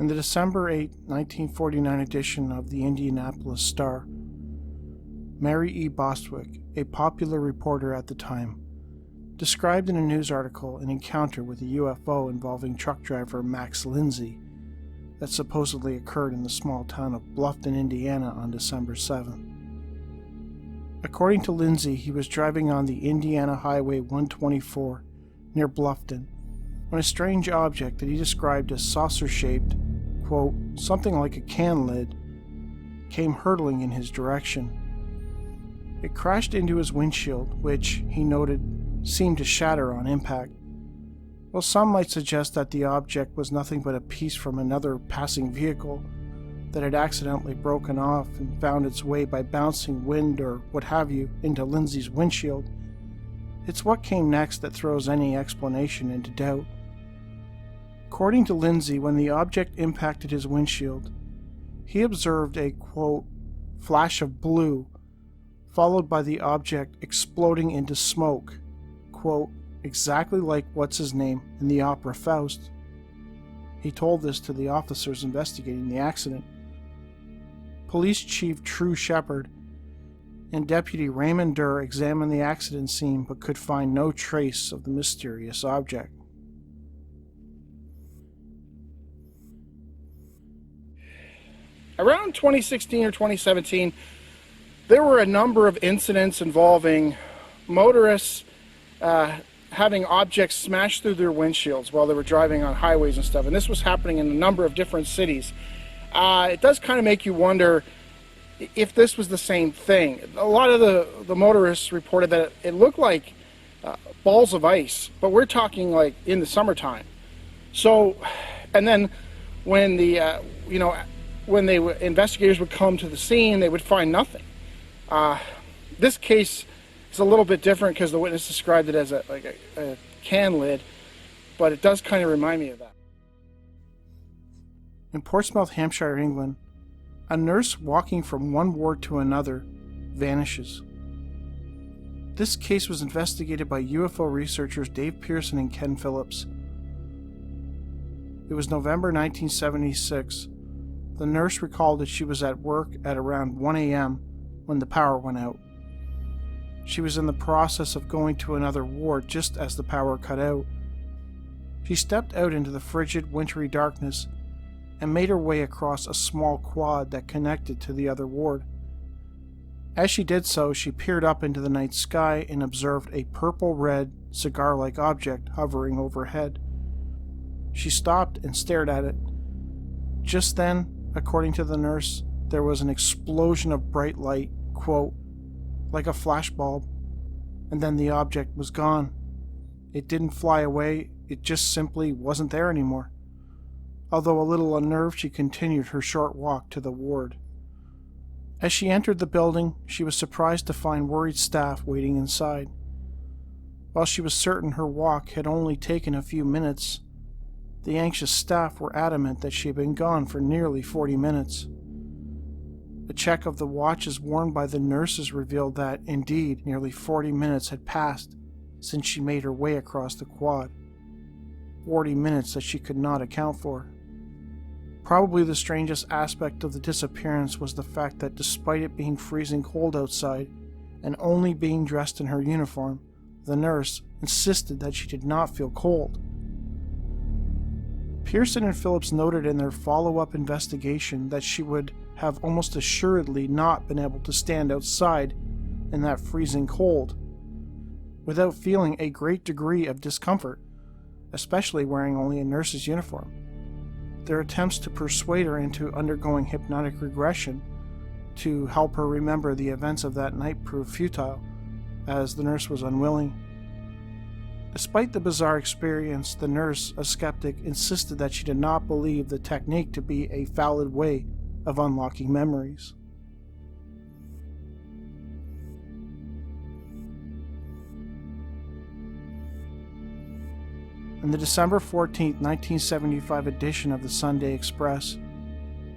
In the December 8, 1949 edition of the Indianapolis Star, Mary E. Bostwick, a popular reporter at the time, described in a news article an encounter with a UFO involving truck driver Max Lindsay that supposedly occurred in the small town of Bluffton, Indiana on December 7th. According to Lindsay, he was driving on the Indiana Highway 124 near Bluffton when a strange object that he described as saucer-shaped, quote, something like a can lid, came hurtling in his direction. It crashed into his windshield, which, he noted, seemed to shatter on impact. While some might suggest that the object was nothing but a piece from another passing vehicle that had accidentally broken off and found its way by bouncing wind or what have you into Lindsay's windshield, it's what came next that throws any explanation into doubt. According to Lindsay, when the object impacted his windshield, he observed a, quote, flash of blue, followed by the object exploding into smoke, quote, exactly like what's-his-name in the opera Faust. He told this to the officers investigating the accident. Police Chief True Shepard and Deputy Raymond Durr examined the accident scene but could find no trace of the mysterious object. Around 2016 or 2017, there were a number of incidents involving motorists having objects smashed through their windshields while they were driving on highways and stuff, and this was happening in a number of different cities. It does kind of make you wonder if this was the same thing. A lot of the motorists reported that it looked like balls of ice, but we're talking like in the summertime. So, and then when the investigators would come to the scene, they would find nothing. This case is a little bit different because the witness described it as a can lid, but it does kind of remind me of that. In Portsmouth, Hampshire, England, a nurse walking from one ward to another vanishes. This case was investigated by UFO researchers Dave Pearson and Ken Phillips. It was November 1976. The nurse recalled that she was at work at around 1 a.m. when the power went out. She was in the process of going to another ward just as the power cut out. She stepped out into the frigid, wintry darkness and made her way across a small quad that connected to the other ward. As she did so, she peered up into the night sky and observed a purple-red, cigar-like object hovering overhead. She stopped and stared at it. Just then, according to the nurse, there was an explosion of bright light, quote, like a flashbulb, and then the object was gone. It didn't fly away, it just simply wasn't there anymore. Although a little unnerved, she continued her short walk to the ward. As she entered the building, she was surprised to find worried staff waiting inside. While she was certain her walk had only taken a few minutes, the anxious staff were adamant that she had been gone for nearly 40 minutes. A check of the watches worn by the nurses revealed that, indeed, nearly 40 minutes had passed since she made her way across the quad. 40 minutes that she could not account for. Probably the strangest aspect of the disappearance was the fact that despite it being freezing cold outside and only being dressed in her uniform, the nurse insisted that she did not feel cold. Pearson and Phillips noted in their follow-up investigation that she would have almost assuredly not been able to stand outside in that freezing cold without feeling a great degree of discomfort, especially wearing only a nurse's uniform. Their attempts to persuade her into undergoing hypnotic regression to help her remember the events of that night proved futile, as the nurse was unwilling. Despite the bizarre experience, the nurse, a skeptic, insisted that she did not believe the technique to be a valid way of unlocking memories. In the December 14, 1975 edition of the Sunday Express,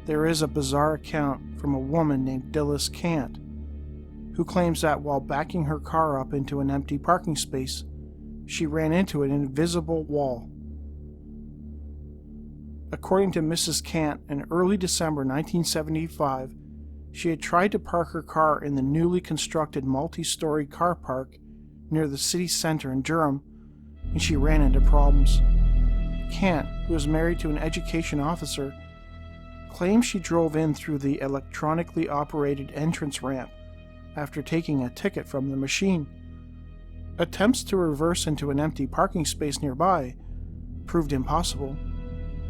there is a bizarre account from a woman named Dilys Cant, who claims that while backing her car up into an empty parking space, she ran into an invisible wall. According to Mrs. Kant, in early December 1975, she had tried to park her car in the newly constructed multi-story car park near the city center in Durham, and she ran into problems. Kant, who was married to an education officer, claims she drove in through the electronically operated entrance ramp after taking a ticket from the machine. Attempts to reverse into an empty parking space nearby proved impossible.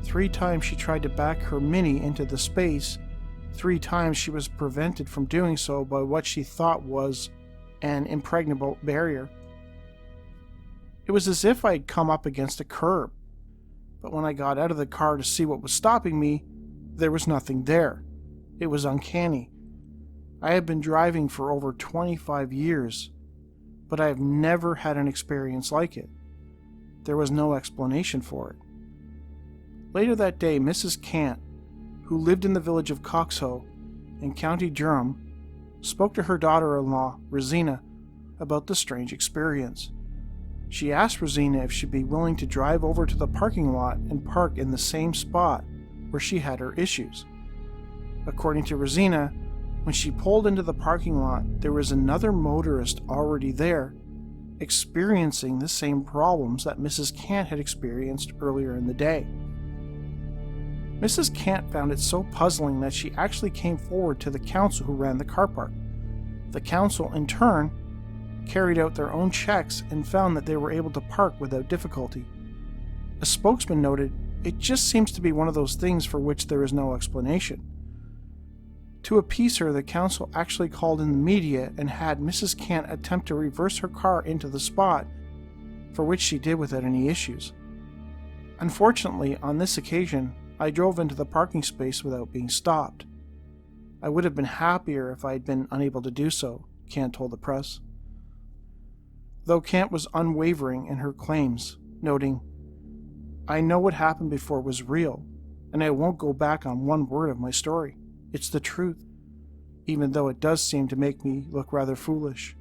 3 times she tried to back her Mini into the space. 3 times she was prevented from doing so by what she thought was an impregnable barrier. It was as if I had come up against a curb, but when I got out of the car to see what was stopping me, there was nothing there. It was uncanny. I had been driving for over 25 years, but I have never had an experience like it. There was no explanation for it. Later that day, Mrs. Kant, who lived in the village of Coxhoe in County Durham, spoke to her daughter-in-law, Rosina, about the strange experience. She asked Rosina if she'd be willing to drive over to the parking lot and park in the same spot where she had her issues. According to Rosina, when she pulled into the parking lot, there was another motorist already there, experiencing the same problems that Mrs. Kant had experienced earlier in the day. Mrs. Kant found it so puzzling that she actually came forward to the council who ran the car park. The council, in turn, carried out their own checks and found that they were able to park without difficulty. A spokesman noted, "It just seems to be one of those things for which there is no explanation." To appease her, the council actually called in the media and had Mrs. Kant attempt to reverse her car into the spot, for which she did without any issues. Unfortunately, on this occasion, I drove into the parking space without being stopped. I would have been happier if I had been unable to do so, Kant told the press. Though Kant was unwavering in her claims, noting, "I know what happened before was real, and I won't go back on one word of my story. It's the truth, even though it does seem to make me look rather foolish."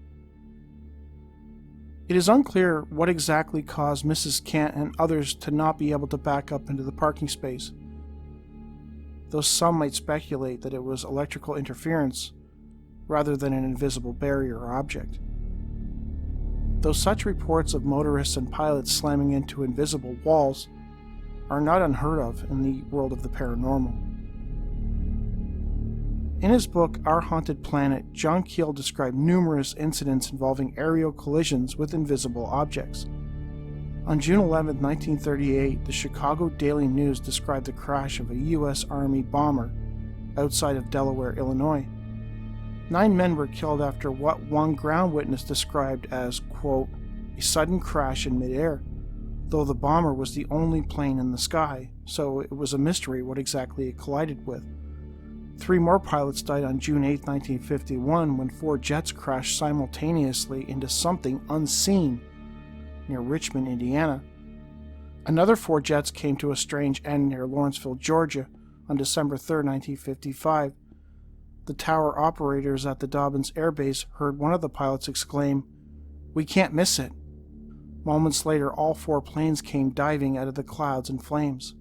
It is unclear what exactly caused Mrs. Kant and others to not be able to back up into the parking space, though some might speculate that it was electrical interference rather than an invisible barrier or object. Though such reports of motorists and pilots slamming into invisible walls are not unheard of in the world of the paranormal. In his book, Our Haunted Planet, John Keel described numerous incidents involving aerial collisions with invisible objects. On June 11, 1938, the Chicago Daily News described the crash of a U.S. Army bomber outside of Delaware, Illinois. 9 men were killed after what one ground witness described as, quote, "a sudden crash in midair," though the bomber was the only plane in the sky, so it was a mystery what exactly it collided with. 3 more pilots died on June 8, 1951, when 4 jets crashed simultaneously into something unseen near Richmond, Indiana. Another 4 jets came to a strange end near Lawrenceville, Georgia, on December 3, 1955. The tower operators at the Dobbins Air Base heard one of the pilots exclaim, "We can't miss it." Moments later, all 4 planes came diving out of the clouds in flames.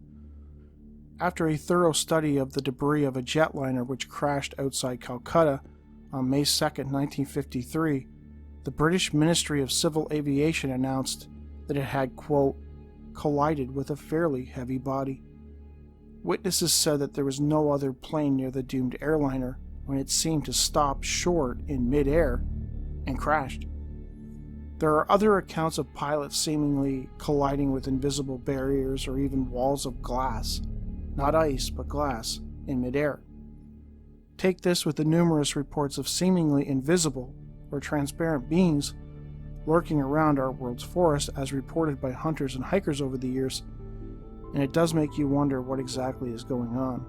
After a thorough study of the debris of a jetliner which crashed outside Calcutta on May 2, 1953, the British Ministry of Civil Aviation announced that it had, quote, "collided with a fairly heavy body." Witnesses said that there was no other plane near the doomed airliner when it seemed to stop short in midair and crashed. There are other accounts of pilots seemingly colliding with invisible barriers or even walls of glass, not ice, but glass, in midair. Take this with the numerous reports of seemingly invisible or transparent beings lurking around our world's forests as reported by hunters and hikers over the years, and it does make you wonder what exactly is going on.